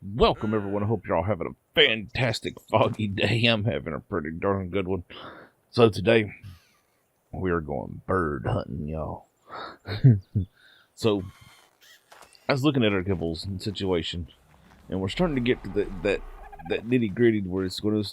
Welcome, everyone. I hope you're all having a fantastic foggy day. I'm having a pretty darn good one. So today, we're going bird hunting, y'all. So, I was looking at our kibbles situation, and we're starting to get to that nitty gritty where it's gonna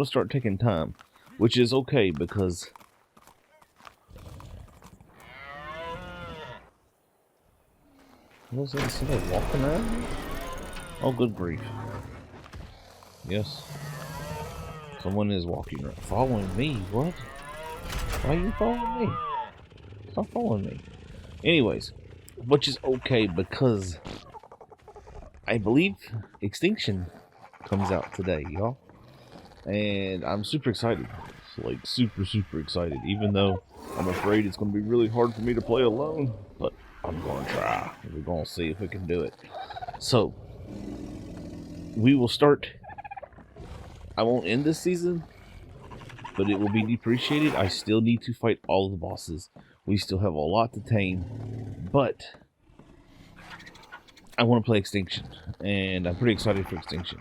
start taking time, which is okay because was there someone walking around? Oh, good grief! Yes, someone is walking around, following me. What? Why are you following me? Stop following me. Anyways, which is okay because I believe Extinction comes out today, y'all. And I'm super excited. Like, super excited. Even though I'm afraid it's going to be really hard for me to play alone. But I'm going to try. We're going to see if we can do it. So, we will start. I won't end this season, but it will be depreciated. I still need to fight all of the bosses. We still have a lot to tame. But I want to play Extinction, and I'm pretty excited for Extinction.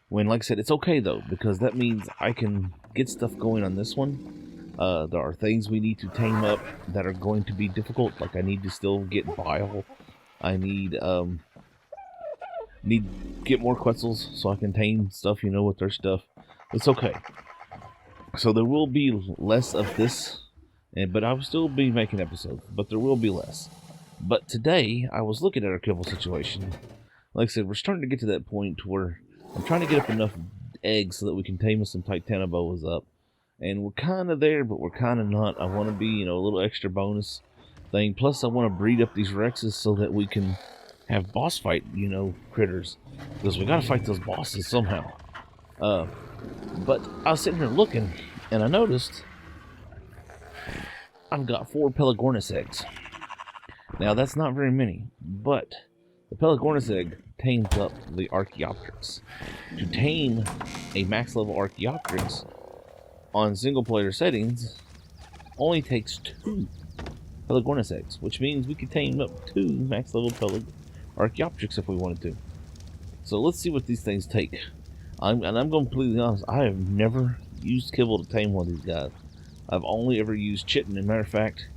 When, like I said, it's okay though, because that means I can get stuff going on this one. There are things we need to tame up that are going to be difficult. Like I need to still get Bile. I need get more Quetzals so I can tame stuff, with their stuff. It's okay. So there will be less of this, but I will still be making episodes. But there will be less. But today I was looking at our kibble situation. Like I said, we're starting to get to that point where I'm trying to get up enough eggs so that we can tame some Titanoboas up. And we're kind of there, but we're kind of not. I want to be, a little extra bonus thing. Plus, I want to breed up these Rexes so that we can have boss fight, critters. Because we got to fight those bosses somehow. But I was sitting here looking, and I noticed I've got 4 Pelagornis eggs. Now, that's not very many, but the Pelagornis egg tames up the Archaeopteryx. To tame a max level Archaeopteryx on single player settings only takes 2 Pelagornis eggs, which means we could tame up 2 max level Archaeopteryx if we wanted to. So let's see what these things take. I'm going to be completely honest, I have never used kibble to tame one of these guys. I've only ever used chitin. As a matter of fact,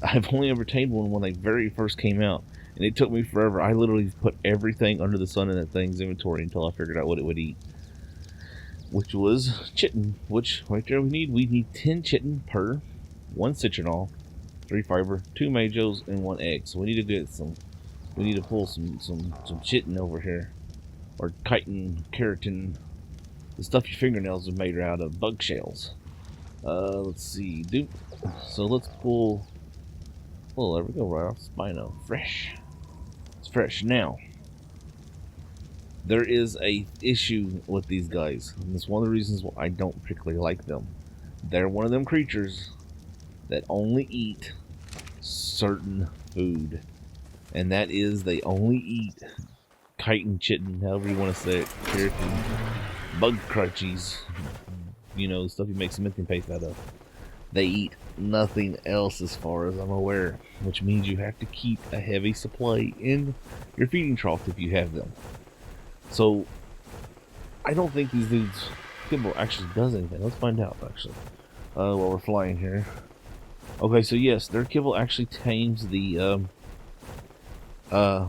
I've only ever tamed one when they very first came out. And it took me forever. I literally put everything under the sun in that thing's inventory until I figured out what it would eat. Which was chitin, which right there we need 10 chitin per 1 citronal, 3 fiber, 2 majos, and 1 egg. So we need to pull some chitin over here. Or chitin, keratin, the stuff your fingernails are made out of, bug shells. Let's see, so let's pull, well, there we go, right off Spino, fresh. It's fresh. Now, there is a issue with these guys, and it's one of the reasons why I don't particularly like them. They're one of them creatures that only eat certain food, and that is they only eat chitin, chitin, however you want to say it, keratin, bug crunchies, stuff you make cementing paste out of. They eat nothing else as far as I'm aware, which means you have to keep a heavy supply in your feeding trough if you have them. So, I don't think these dudes' kibble actually does anything. Let's find out, actually, while we're flying here. Okay, so yes, their kibble actually tames the, I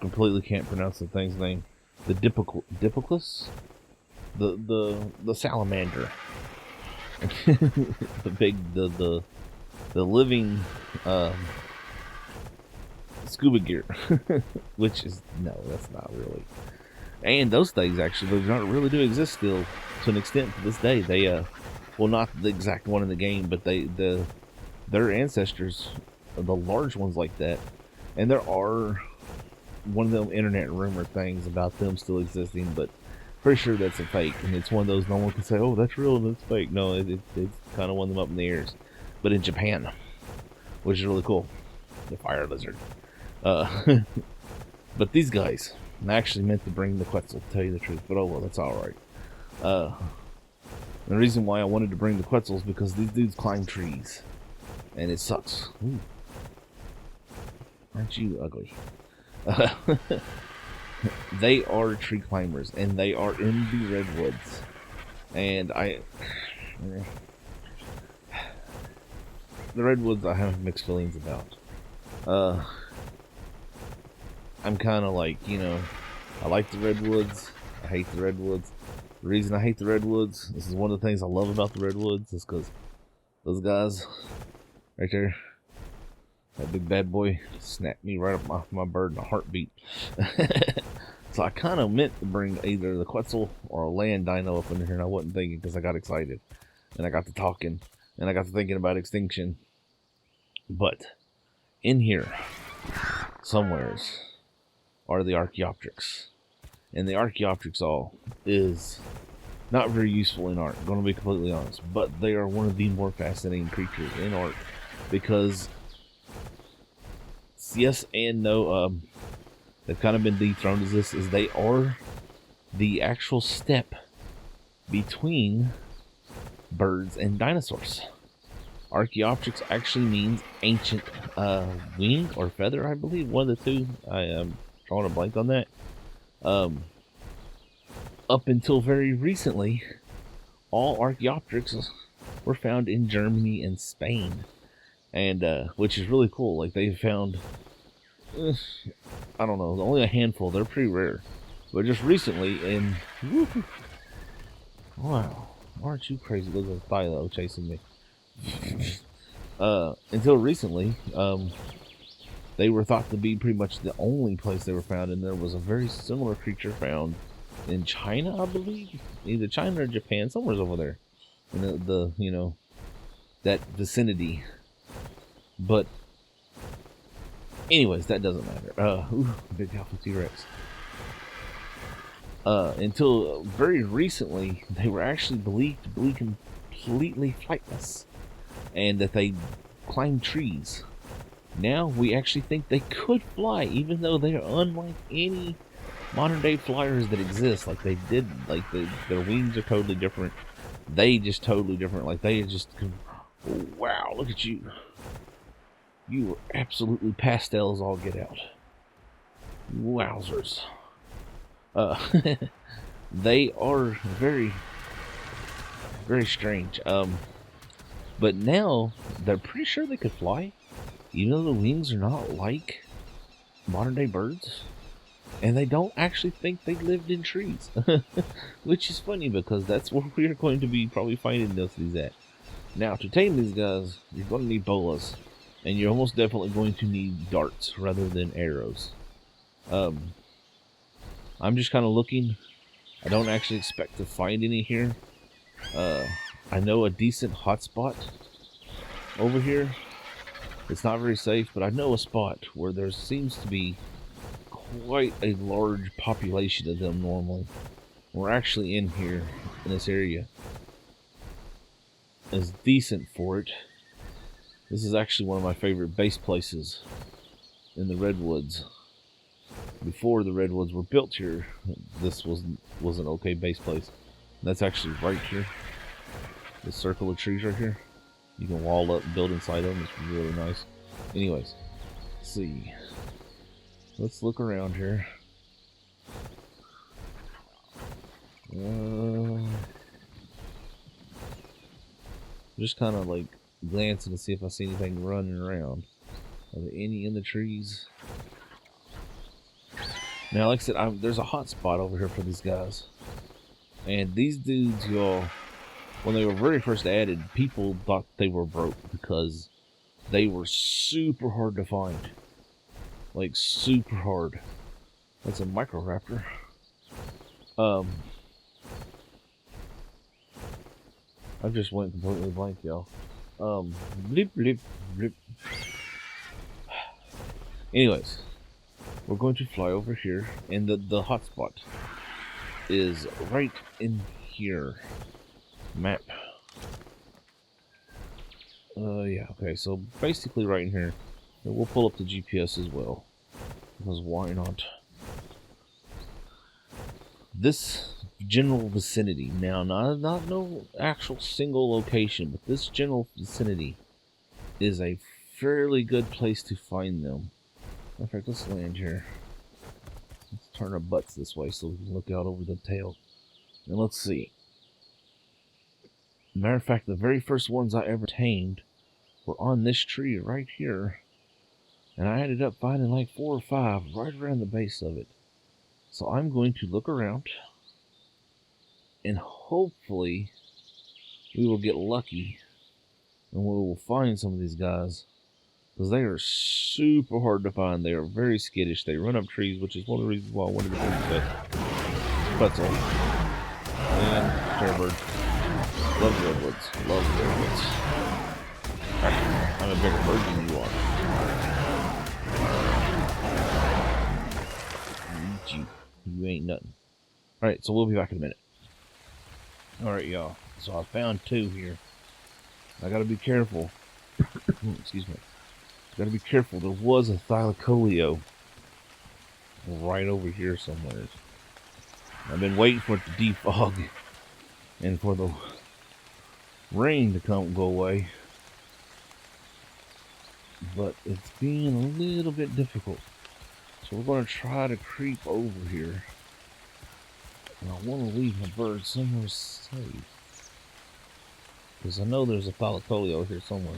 completely can't pronounce the thing's name. The Dipiclus? The salamander. the living scuba gear. Which is, no, that's not really. And those things actually really do exist still to an extent to this day. They well, not the exact one in the game, but their ancestors, the large ones like that. And there are one of them internet rumor things about them still existing, but pretty sure that's a fake, and it's one of those no one can say, oh, that's real and it's fake. No, it's kind of one of them up in the ears. But in Japan, which is really cool, the fire lizard. But these guys, I actually meant to bring the Quetzal, to tell you the truth, but oh well, that's alright. The reason why I wanted to bring the Quetzal is because these dudes climb trees, and it sucks. Ooh. Aren't you ugly? They are tree climbers, and they are in the redwoods. And the redwoods I have mixed feelings about. I'm kind of like, I like the redwoods. I hate the redwoods. The reason I hate the redwoods, this is one of the things I love about the redwoods, is because those guys right there, that big bad boy, snapped me right up my bird in a heartbeat. So I kind of meant to bring either the Quetzal or a land dino up in here, and I wasn't thinking because I got excited. And I got to talking, and I got to thinking about extinction. But in here, somewheres, are the Archaeopteryx. And the Archaeopteryx is not very useful in art, going to be completely honest. But they are one of the more fascinating creatures in art. Because, yes and no, they've kind of been dethroned as this, is they are the actual step between birds and dinosaurs. Archaeopteryx actually means ancient wing or feather, I believe. One of the two. I am drawing a blank on that. Up until very recently, all Archaeopteryx were found in Germany and Spain. And which is really cool. Like, they found, I don't know, only a handful. They're pretty rare. But just recently, and wow, aren't you crazy? Look at the Thilo chasing me. Until recently, they were thought to be pretty much the only place they were found, and there was a very similar creature found in China, I believe, either China or Japan, somewhere's over there, in the that vicinity. But anyways, that doesn't matter. Big Archaeopteryx. Until very recently, they were actually believed to be completely flightless, and that they climb trees. Now we actually think they could fly, even though they are unlike any modern day flyers that exist. Like, they did, like, their wings are totally different. They just totally different. Like, they just, oh, wow, look at you. You were absolutely pastels all get out. Wowzers. They are very, very strange. But now they're pretty sure they could fly, even though the wings are not like modern day birds. And they don't actually think they lived in trees. Which is funny, because that's where we're going to be probably finding these at. Now, to tame these guys, you're going to need bolas. And you're almost definitely going to need darts rather than arrows. I'm just kind of looking. I don't actually expect to find any here. I know a decent hotspot over here. It's not very safe, but I know a spot where there seems to be quite a large population of them normally. We're actually in here, in this area. It's decent for it. This is actually one of my favorite base places in the redwoods. Before the redwoods were built here, this was an okay base place. And that's actually right here. This circle of trees right here. You can wall up and build inside them. It's really nice. Anyways, let's see. Let's look around here. Just kind of like glancing to see if I see anything running around. Are there any in the trees? Now, like I said, there's a hot spot over here for these guys. And these dudes, y'all, when they were very first added, people thought they were broke because they were super hard to find. Like, super hard. That's a Microraptor. I just went completely blank, y'all. Blip, blip, blip. Anyways, we're going to fly over here, and the hotspot is right in here. Map. Yeah, okay, so basically right in here. And we'll pull up the GPS as well, because why not? This general vicinity, now not no actual single location, but this general vicinity is a fairly good place to find them. In fact, let's land here. Let's turn our butts this way so we can look out over the tail. And let's see. Matter of fact, the very first ones I ever tamed were on this tree right here. And I ended up finding like 4 or 5 right around the base of it. So I'm going to look around. And hopefully we will get lucky. And we will find some of these guys. Because they are super hard to find. They are very skittish. They run up trees, which is one of the reasons why I wanted to bring that pretzel. And Terrorbird. Love the redwoods. Love the redwoods. Alright, I'm a bigger bird than you are. Eat you. You ain't nothing. Alright, so we'll be back in a minute. Alright, y'all. So I found 2 here. I gotta be careful. Excuse me. Gotta be careful. There was a thylacoleo right over here somewhere. I've been waiting for it to defog and for the rain to go away, but it's being a little bit difficult. So we're going to try to creep over here, and I want to leave my bird somewhere safe because I know there's a thylacoleo here somewhere.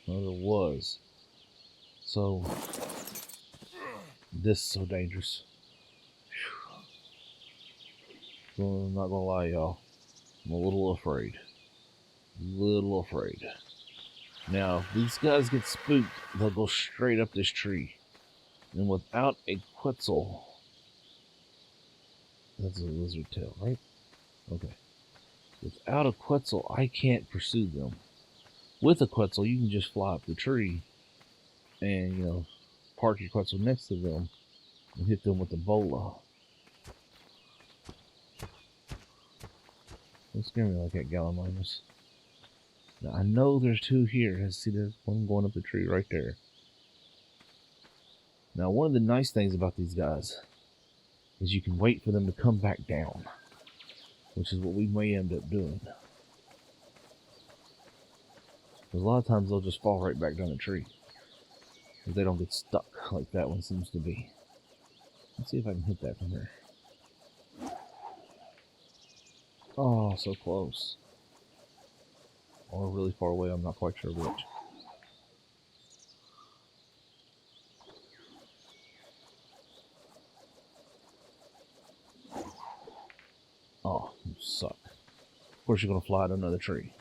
No, there was. So this is so dangerous. I'm not gonna lie, y'all. I'm a little afraid. Now, if these guys get spooked, they'll go straight up this tree. And without a quetzal, that's a lizard tail, right? Okay. Without a quetzal, I can't pursue them. With a quetzal, you can just fly up the tree and, you know, park your quetzal next to them and hit them with the bola. Don't scare me like that, Gallimimus. Now, I know there's 2 here. See, there's one going up the tree right there. Now, one of the nice things about these guys is you can wait for them to come back down, which is what we may end up doing. Because a lot of times they'll just fall right back down the tree if they don't get stuck like that one seems to be. Let's see if I can hit that from here. Oh, so close. Or really far away, I'm not quite sure which. Oh, you suck. Of course you're going to fly to another tree.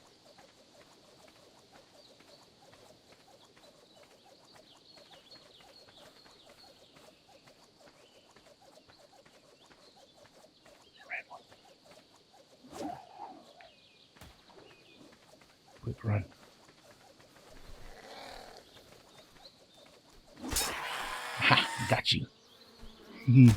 Quick run. Ha! Got you. We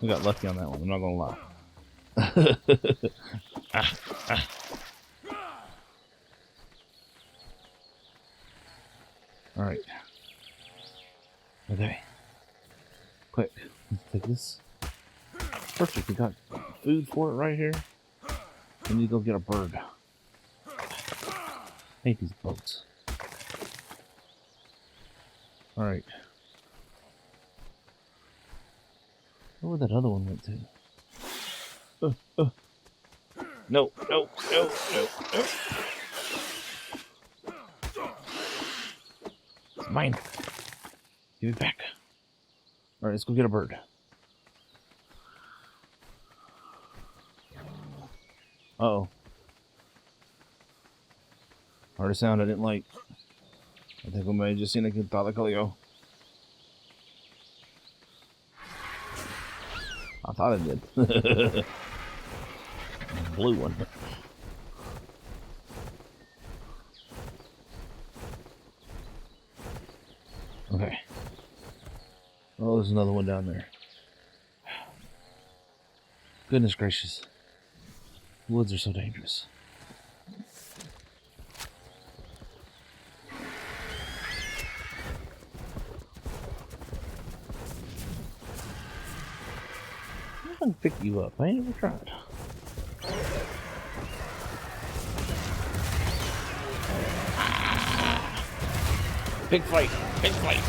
got lucky on that one, I'm not gonna lie. Alright. Okay. Quick. Let's take this. Perfect, we got food for it right here. We need to go get a bird. I hate these boats. Alright. Where that other one went to? No. It's mine. Give it back. Alright, let's go get a bird. Uh-oh. Heard a sound I didn't like. I think we may have just seen a good thylacoleo. I thought it did. Blue one. Okay. Oh, there's another one down there. Goodness gracious. The woods are so dangerous. I can pick you up. I ain't ever tried. Big fight! Big fight!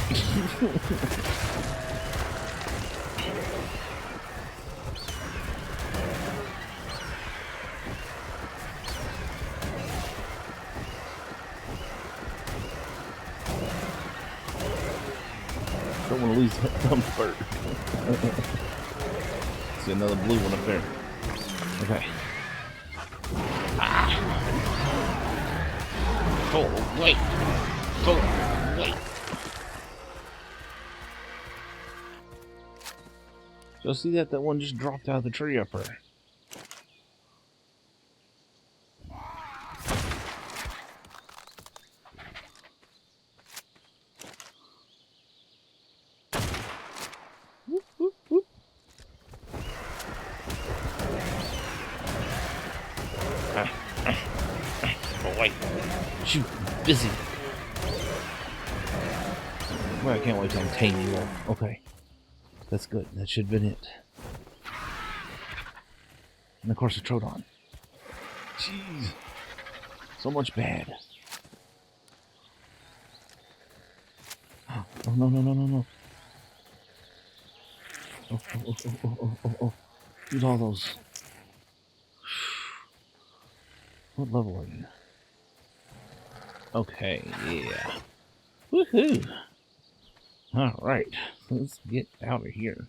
Don't want to lose that dumb bird. See another blue one up there. Okay. Ah. Oh, wait. Oh, wait. So see that? That one just dropped out of the tree up there. Whoop, whoop, whoop. Oh, wait. Shoot. Busy. Well, I can't wait till I'm taming you all. Okay. That's good. That should have been it. And of course, a Troodon. Jeez. So much bad. Oh, no, no, no, no, no. Oh, oh, oh, oh, oh, oh, oh. Use all those. What level are you? Okay, yeah. Woohoo! Alright, let's get out of here.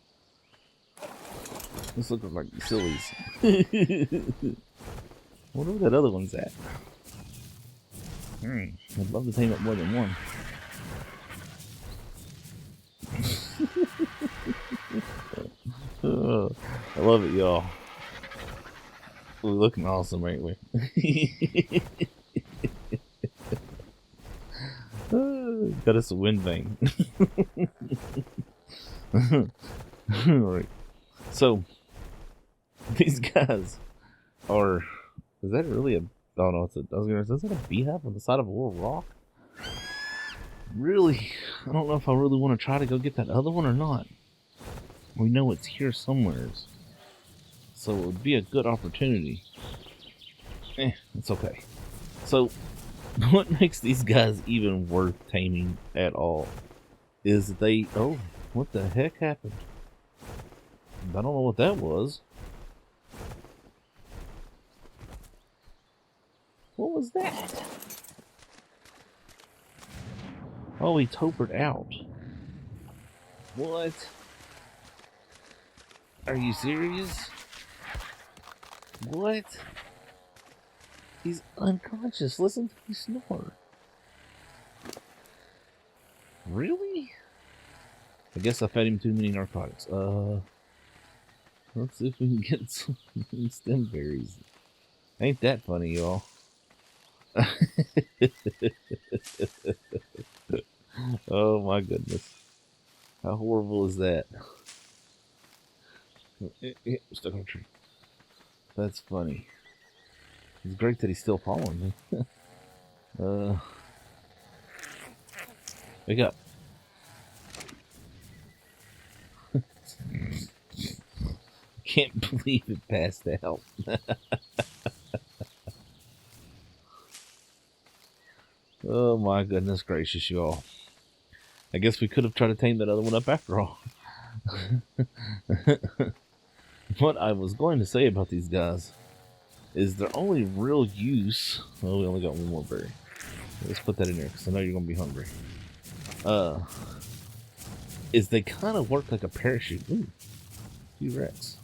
This looks like sillies. Wonder where that other one's at. I'd love to tame up more than one. I love it, y'all. We're looking awesome, ain't we? Got us a wind vane. Alright. So, these guys are... Is that really a... Oh no, it's a... I was gonna say, is that a beehive on the side of a little rock? Really? I don't know if I really want to try to go get that other one or not. We know it's here somewhere. So it would be a good opportunity. It's okay. So, what makes these guys even worth taming at all is that they... Oh, what the heck happened? I don't know what that was. What was that? Oh, he topered out. What? Are you serious? What? He's unconscious. Listen to me snore. Really? I guess I fed him too many narcotics. Let's see if we can get some stem berries. Ain't that funny, y'all? Oh my goodness. How horrible is that? Stuck on a tree. That's funny. It's great that he's still following me. Wake up. Can't believe it passed out. Oh my goodness gracious, y'all. I guess we could have tried to tame that other one up after all. What I was going to say about these guys is their only real use... Well, we only got one more berry. Let's put that in there because I know you're going to be hungry. Is they kind of work like a parachute. Ooh, T-Rex.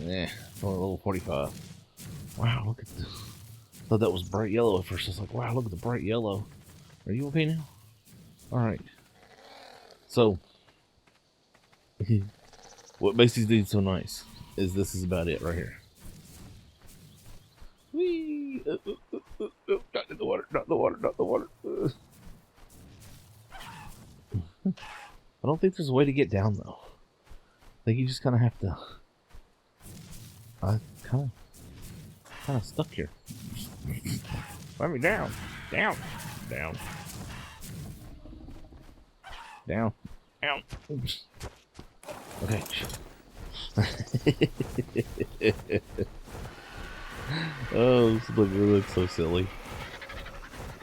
Yeah, only level 45. Wow, look at this. I thought that was bright yellow at first. I was like, wow, look at the bright yellow. Are you okay now? Alright. So, what makes these dudes so nice is this is about it right here. Whee! Not in the water, not in the water, not in the water. I don't think there's a way to get down though. I think you just kind of have to... I kind of stuck here. Let me down. Down. Down. Down. Down. Okay. Oh, this looks so silly.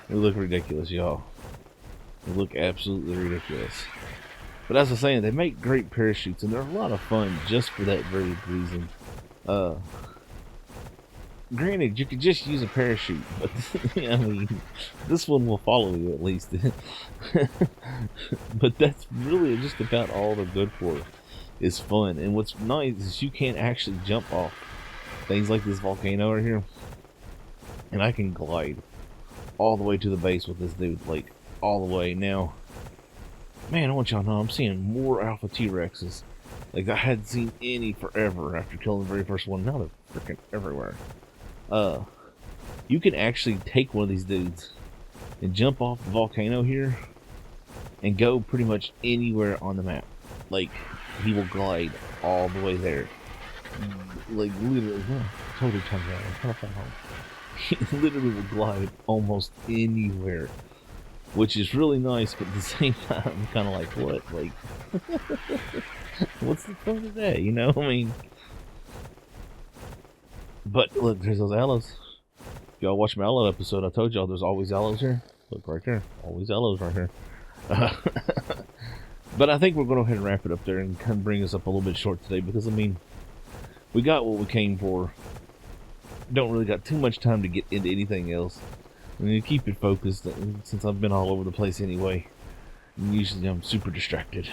We look ridiculous, y'all. We look absolutely ridiculous. But as I was saying, they make great parachutes, and they're a lot of fun just for that very reason. Granted, you could just use a parachute, but I mean, this one will follow you at least. But that's really just about all they're good for. Is fun, and what's nice is you can actually jump off things like this volcano right here, and I can glide all the way to the base with this dude, like all the way. Now, man, I want y'all to know I'm seeing more Alpha T-Rexes. Like I hadn't seen any forever after killing the very first one. Now they're freaking everywhere. You can actually take one of these dudes and jump off the volcano here and go pretty much anywhere on the map. Like, he will glide all the way there. Like, literally, totally turned around. He literally will glide almost anywhere, which is really nice, but at the same time, I'm kind of like, what? Like, what's the point of that? You know, I mean, but look, there's those aloes. If y'all watch my aloe episode, I told y'all there's always aloes here. Look right there, always aloes right here. But I think we're going to go ahead and wrap it up there and kind of bring us up a little bit short today, because I mean, we got what we came for. Don't really got too much time to get into anything else. I mean, keep it focused, since I've been all over the place anyway. And usually I'm super distracted.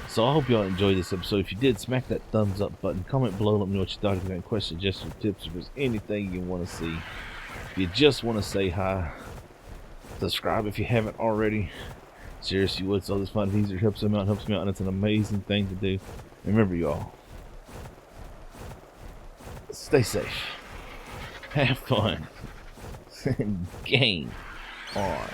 So I hope y'all enjoyed this episode. If you did, smack that thumbs up button. Comment below, let me know what you thought. If you have any questions, suggestions, tips, if there's anything you want to see. If you just want to say hi, subscribe if you haven't already. Seriously, you would. So this fun easier helps me out, and it's an amazing thing to do. And remember, y'all, stay safe, have fun, and game on.